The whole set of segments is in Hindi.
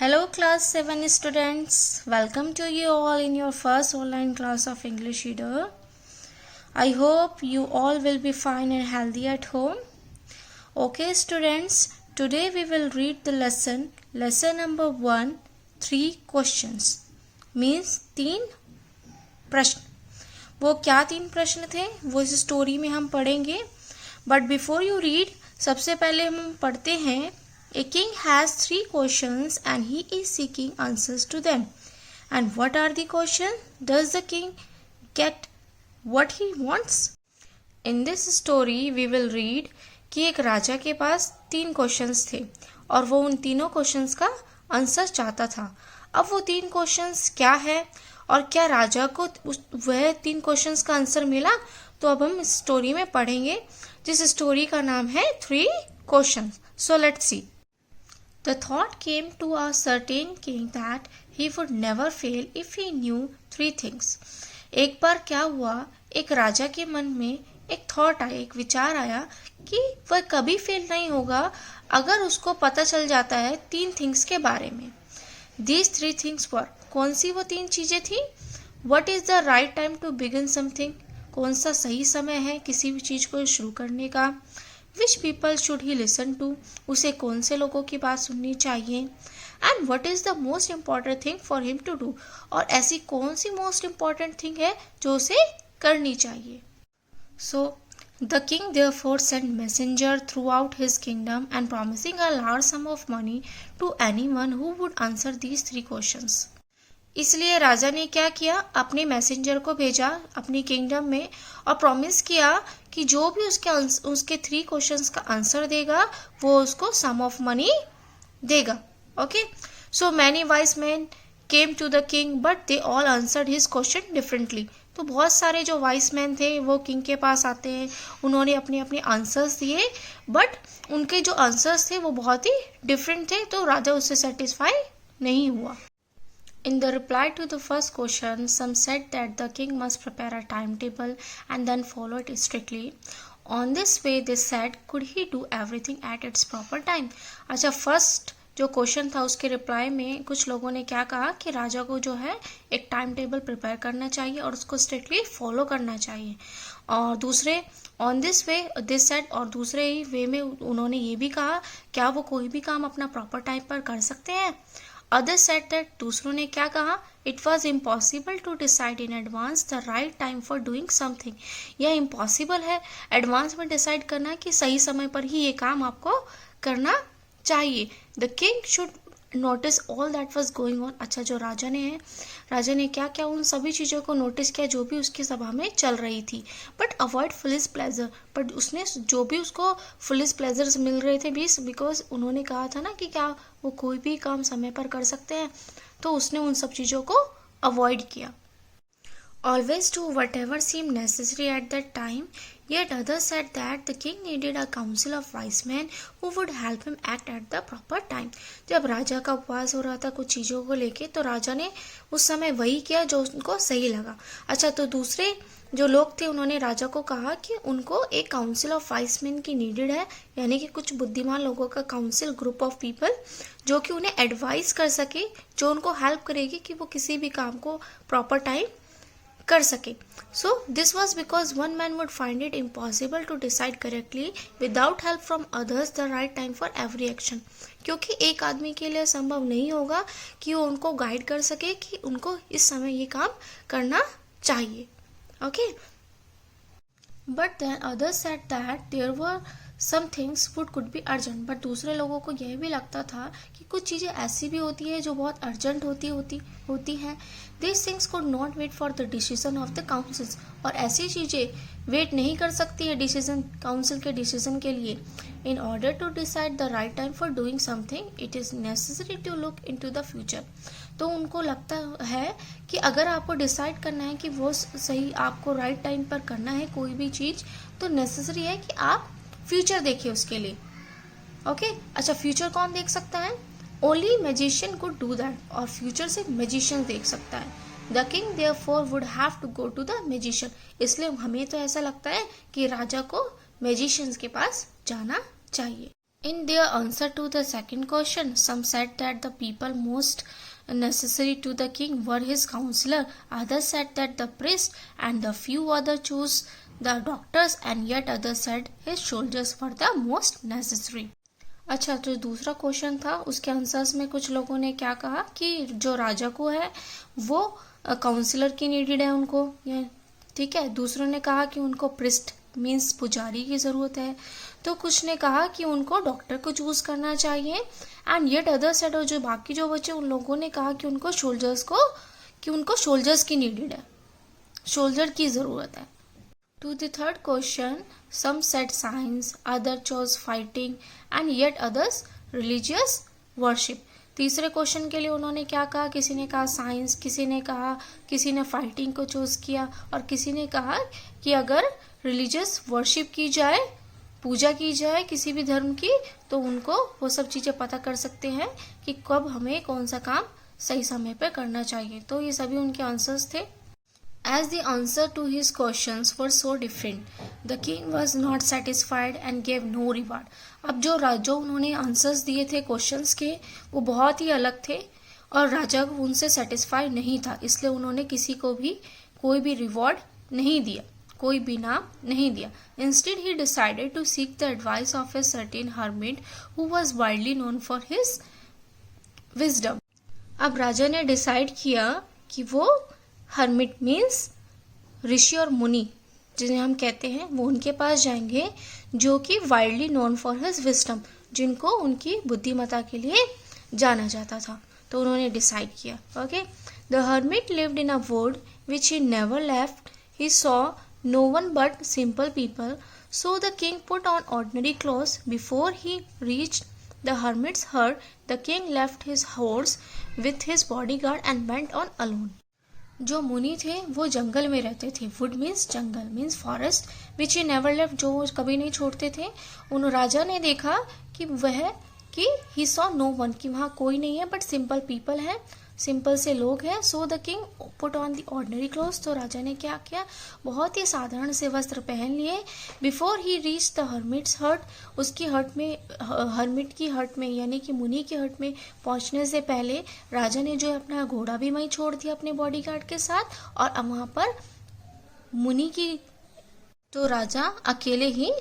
Hello class 7 students, welcome to you all in your first online class of English Reader. I hope you all will be fine and healthy at home. Okay students, today we will read the lesson number 1, 3 questions. Means 3 प्रश्न. वो क्या 3 प्रश्न थे वो इस स्टोरी में हम पढ़ेंगे. बट बिफोर यू रीड, सबसे पहले हम पढ़ते हैं. A king has 3 questions and he is seeking answers to them. And what are the questions? Does the king get what he wants? In this story we will read कि एक राजा के पास 3 क्वेश्चंस थे और वो उन तीनों क्वेश्चंस का आंसर चाहता था. अब वो 3 क्वेश्चंस क्या है और क्या राजा को वह 3 क्वेश्चंस का आंसर मिला? तो अब हम इस स्टोरी में पढ़ेंगे जिस स्टोरी का नाम है 3 questions. So let's see. The thought came to a certain king that he would never fail if he knew 3 things. एक बार क्या हुआ, एक राजा के मन में एक थॉट आया, एक विचार आया कि वह कभी फेल नहीं होगा अगर उसको पता चल जाता है 3 थिंग्स के बारे में. These 3 things were, कौन सी वो 3 चीजें थी? What is the right time to begin something? कौन सा सही समय है किसी भी चीज को शुरू करने का? Which people should he listen to? उसे कौन से लोगों की बात सुननी चाहिए? And what is the most important thing for him to do? और ऐसी कौन सी most important thing है जो उसे करनी चाहिए? So the king therefore sent messenger throughout his kingdom and promising a large sum of money to anyone who would answer these 3 questions. इसलिए राजा ने क्या किया, अपने मैसेंजर को भेजा अपनी किंगडम में और प्रॉमिस किया कि जो भी उसके 3 क्वेश्चंस का आंसर देगा वो उसको सम ऑफ मनी देगा. Okay, so many wise man came to the king but they all answered his question differently. तो बहुत सारे जो वाइज मैन थे वो किंग के पास आते हैं, उन्होंने अपने अपने आंसर्स दिए बट उनके जो आंसर्स थे वो बहुत ही डिफरेंट थे. तो राजा उससे सेटिस्फाई नहीं हुआ. In the reply to the first question, some said that the king must prepare a timetable and then follow it strictly. On this way, they said, could he do everything at its proper time? अच्छा, फर्स्ट जो क्वेश्चन था उसके रिप्लाई में कुछ लोगों ने क्या कहा कि राजा को जो है एक टाइम टेबल प्रिपेयर करना चाहिए और उसको स्ट्रिक्टली फॉलो करना चाहिए. और दूसरे on this way this said, और दूसरे ही वे में उन्होंने ये भी कहा क्या वो कोई भी काम अपना प्रॉपर टाइम पर कर सकते हैं. Others said that, दूसरों ने क्या कहा, it was impossible to decide in advance the right time for doing something. यह impossible है एडवांस में डिसाइड करना कि सही समय पर ही ये काम आपको करना चाहिए. The king should notice all that was going on. अच्छा, जो राजा ने क्या क्या उन सभी चीज़ों को नोटिस किया जो भी उसकी सभा में चल रही थी. But avoid foolish pleasure, but उसने जो भी उसको फुलिश प्लेजर्स मिल रहे थे बिकॉज उन्होंने कहा था ना कि क्या वो कोई भी काम समय पर कर सकते हैं, तो उसने उन सब चीज़ों को अवॉइड किया. Always do whatever seemed necessary at that time. Yet others said that the king needed a council of wise men who would help him act at the proper time. जब राजा का उपवास हो रहा था कुछ चीज़ों को लेके तो राजा ने उस समय वही किया जो उनको सही लगा. अच्छा, तो दूसरे जो लोग थे उन्होंने राजा को कहा कि उनको एक काउंसिल ऑफ वाइस मैन की नीडेड है, यानी कि कुछ बुद्धिमान लोगों का काउंसिल, ग्रुप ऑफ पीपल जो कि उन्हें एडवाइस कर सके, जो उनको हेल्प करेगी कि वो किसी भी काम को प्रॉपर टाइम कर सके. So this was because one man would find it impossible to decide correctly without help from others the right time for every action. क्योंकि एक आदमी के लिए संभव नहीं होगा कि वो उनको गाइड कर सके कि उनको इस समय ये काम करना चाहिए. Okay, but then others said that there were some things would could be urgent. बट दूसरे लोगों को यह भी लगता था कि कुछ चीज़ें ऐसी भी होती है जो बहुत अर्जेंट होती हैं. This things could not wait for the decision of the councils. और ऐसी चीज़ें वेट नहीं कर सकती है काउंसिल के डिसीजन के लिए. In order to decide the right time for doing something it is necessary to look into the future. तो उनको लगता है कि अगर आपको डिसाइड करना है कि वो सही आपको राइट टाइम पर करना है कोई भी चीज़, तो नेसेसरी है कि आप फ्यूचर देखिए उसके लिए. ओके, अच्छा, फ्यूचर कौन देख सकता है? Only magician could do that. और फ्यूचर से मैजिशियन देख सकता है. The king therefore would have to go to the magician. इसलिए हमें तो ऐसा लगता है कि राजा को मैजिशियंस के पास जाना चाहिए. In their answer to the second question, some said that the people most necessary to the king were his counselor. Others said that the priest, and the few others chose the doctors, and yet others said his soldiers were the most necessary. अच्छा, जो दूसरा क्वेश्चन था उसके आंसर्स में कुछ लोगों ने क्या कहा कि जो राजा को है वो काउंसलर की नीडेड है उनको, ठीक है। दूसरों ने कहा कि उनको प्रिस्ट मीन्स पुजारी की ज़रूरत है। तो कुछ ने कहा कि उनको डॉक्टर को चूज करना चाहिए। एंड येट अदर सेड, और जो बाकी जो बच्चे उन लोगों ने कहा कि उनको सोल्जर्स की नीडेड है, सोल्जर की ज़रूरत है। To the third question, some said science, other chose fighting, and yet others religious worship. तीसरे क्वेश्चन के लिए उन्होंने क्या कहा, किसी ने कहा साइंस, किसी ने फाइटिंग को चूज किया, और किसी ने कहा कि अगर रिलीजियस वर्शिप की जाए, पूजा की जाए किसी भी धर्म की, तो उनको वो सब चीज़ें पता कर सकते हैं कि कब हमें कौन सा काम सही समय पर करना चाहिए। तो ये सभी उनके आंसर्स थे। As the answer to his questions were so different, the king was not satisfied and gave no reward. अब जो उन्होंने आंसर्स दिए थे क्वेश्चंस के वो बहुत ही अलग थे और राजा उनसे सेटिस्फाई नहीं था, इसलिए उन्होंने किसी को भी कोई भी रिवॉर्ड नहीं दिया, कोई भी इनाम नहीं दिया। Instead he decided to seek the advice of a certain hermit who was widely known for his wisdom. अब राजा ने डिसाइड किया कि वो हर्मिट मीन्स ऋषि और मुनि जिन्हें हम कहते हैं, वो उनके पास जाएंगे जो कि widely known for his wisdom, जिनको उनकी बुद्धिमत्ता के लिए जाना जाता था। तो उन्होंने डिसाइड किया। Okay, the hermit lived in a wood which he never left. He saw no one but simple people, so the king put on ordinary clothes before he reached the hermit's hut. The king left his horse with his bodyguard and went on alone. जो मुनि थे वो जंगल में रहते थे। वुड मीन्स जंगल, means forest, which he never left, जो वो कभी नहीं छोड़ते थे। उन राजा ने देखा कि ही सॉ नो वन, कि वहाँ कोई नहीं है बट सिंपल पीपल है, सिंपल से लोग हैं। सो the king put on the ordinary clothes, तो राजा ने क्या किया, बहुत ही साधारण से वस्त्र पहन लिए। Before he reach the hermit's हट, उसकी हट में, हर्मिट की हट में यानी कि मुनि की हट में पहुंचने से पहले राजा ने जो अपना घोड़ा भी वहीं छोड़ दिया अपने बॉडीगार्ड के साथ, और वहाँ पर मुनि की, तो राजा अकेले ही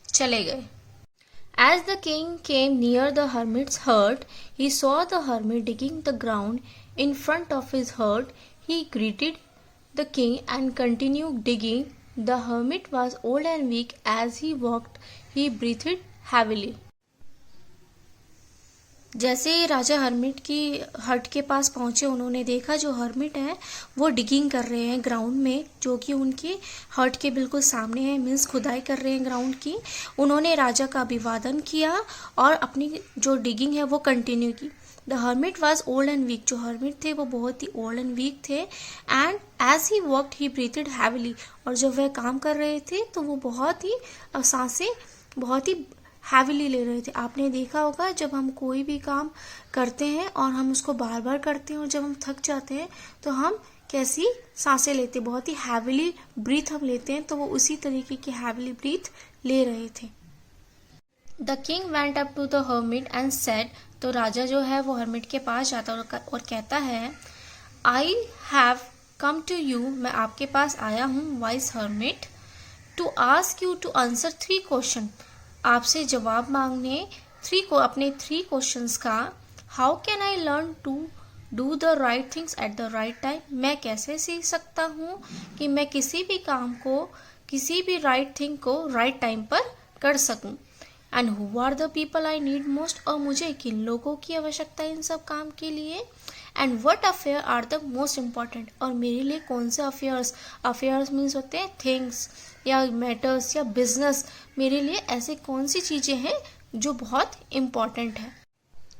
चले गए। As the king came near the hermit's hut, he saw the hermit digging the ground in front of his hut. He greeted the king and continued digging. The hermit was old and weak. As he walked, he breathed heavily. जैसे ही राजा हर्मिट की हट के पास पहुंचे, उन्होंने देखा जो हर्मिट है वो डिगिंग कर रहे हैं ग्राउंड में, जो कि उनकी हट के बिल्कुल सामने है, मीन्स खुदाई कर रहे हैं ग्राउंड की। उन्होंने राजा का अभिवादन किया और अपनी जो डिगिंग है वो कंटिन्यू की। The hermit was old and weak, जो हर्मिट थे वो बहुत ही ओल्ड एंड वीक थे। And as he worked he breathed heavily, और जब वह काम कर रहे थे तो वो बहुत ही सांसें बहुत ही हैविली ले रहे थे। आपने देखा होगा जब हम कोई भी काम करते हैं और हम उसको बार बार करते हैं और जब हम थक जाते हैं तो हम कैसी सांसें लेते हैं, बहुत ही हैविली ब्रीथ हम लेते हैं, तो वो उसी तरीके की हैविली ब्रीथ ले रहे थे। The king went up to the hermit and said, तो राजा जो है वो हर्मिट के पास जाता और कहता है, I have come to you, मैं आपके पास आया हूँ wise hermit, to ask you to answer 3 question, आपसे जवाब मांगने अपने 3 क्वेश्चंस का। How can I learn to do the right things at the right time, मैं कैसे सीख सकता हूँ कि मैं किसी भी काम को, किसी भी राइट थिंग को राइट टाइम पर कर सकूँ। And who are the people I need most, और मुझे किन लोगों की आवश्यकता है इन सब काम के लिए। And what affair are the most important, और मेरे लिए कौन से अफेयर्स मीन्स होते हैं थिंग्स या मैटर्स या बिजनेस, मेरे लिए ऐसे कौन सी चीज़ें हैं जो बहुत इम्पॉर्टेंट है।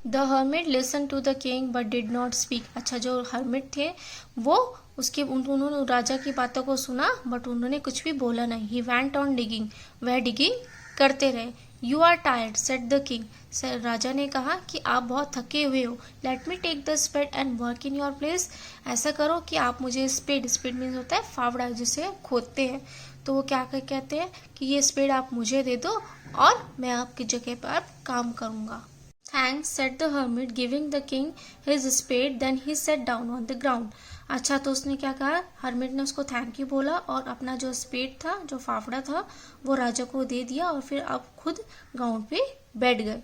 The hermit listen to the king but did not speak, अच्छा जो हर्मिट थे वो उन्होंने राजा की बातों को सुना बट उन्होंने कुछ भी बोला नहीं। ही वेंट ऑन डिगिंग, वह डिगिंग करते रहे। You are tired said the king, राजा ने कहा कि आप बहुत थके हुए हो। Let me take the spade and work in your place, ऐसा करो कि आप मुझे स्पेड मीन्स होता है फावड़ा जिसे खोदते हैं, तो वो क्या कहते हैं कि ये स्पेड आप मुझे दे दो और मैं आपकी जगह पर काम करूँगा। Thanks, said the hermit, giving the king his spade. Then he sat down on the ground. अच्छा, तो उसने क्या कहा, हर्मिट ने उसको थैंक यू बोला और अपना जो स्पेड था, जो फाफड़ा था, वो राजा को दे दिया और फिर अब खुद ग्राउंड पे बैठ गए।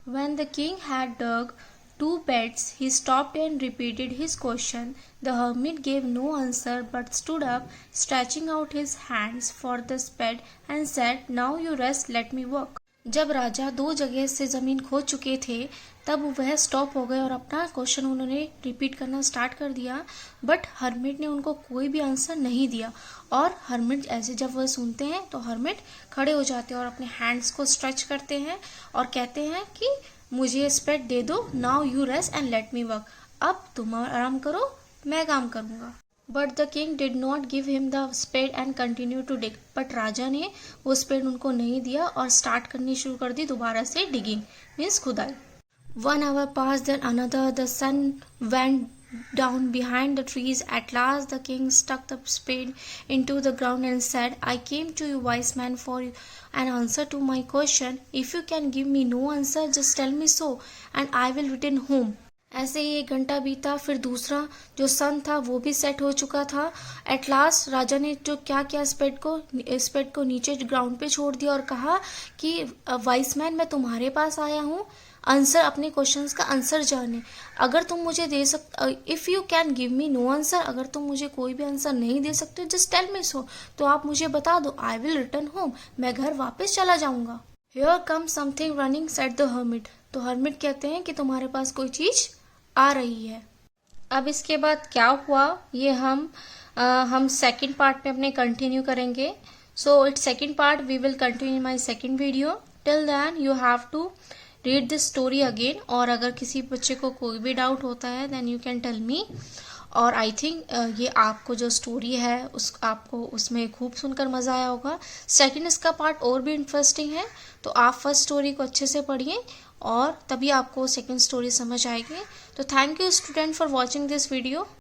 When the king had dug 2 beds, he stopped and repeated his question. The hermit gave no answer but stood up, stretching out his hands for the spade and said, "Now you rest, let me work." जब राजा 2 जगह से ज़मीन खोद चुके थे तब वह स्टॉप हो गए और अपना क्वेश्चन उन्होंने रिपीट करना स्टार्ट कर दिया, बट हर्मिट ने उनको कोई भी आंसर नहीं दिया। और हर्मिट ऐसे जब वह सुनते हैं तो हर्मिट खड़े हो जाते हैं और अपने हैंड्स को स्ट्रेच करते हैं और कहते हैं कि मुझे स्पेड दे दो, now you rest and let me work. अब तुम आराम करो, मैं काम करूँगा। But the king did not give him the spade and continue to dig. But राजा ने वो स्पेड उनको नहीं दिया और स्टार्ट करनी शुरू कर दी दोबारा से, डिगिंग मीन्स खुदाई। 1 hour passed, then another. The sun went down behind the trees. At last the king stuck the spade into the ground and said, "I came to you, wise man, for an answer to my question. If you can give me no answer, just tell me so, and I will return home." ऐसे ही 1 घंटा बीता, फिर दूसरा जो सन था वो भी सेट हो चुका था। एट लास्ट राजा ने जो क्या किया, स्पेड को नीचे ग्राउंड पे छोड़ दिया और कहा कि वाइस मैन, मैं तुम्हारे पास आया हूँ आंसर, अपने क्वेश्चंस का आंसर जाने। अगर तुम मुझे दे if you can give me no answer, अगर तुम मुझे कोई भी आंसर नहीं दे सकते, जस्ट टेल मी सो, तो आप मुझे बता दो, आई विल रिटर्न होम, मैं घर वापस चला जाऊंगा। Here come something running, said the hermit. तो हर्मिट कहते हैं कि तुम्हारे पास कोई चीज़ आ रही है। अब इसके बाद क्या हुआ ये हम सेकंड पार्ट में अपने कंटिन्यू करेंगे। So it's second part, we will continue my second video. Till then you have to read this story again, और अगर किसी बच्चे को कोई भी डाउट होता है then you can tell me. और आई थिंक ये आपको जो स्टोरी है आपको उसमें खूब सुनकर मज़ा आया होगा। सेकंड इसका पार्ट और भी इंटरेस्टिंग है, तो आप फर्स्ट स्टोरी को अच्छे से पढ़िए और तभी आपको सेकंड स्टोरी समझ आएगी। तो thank you student for watching this video.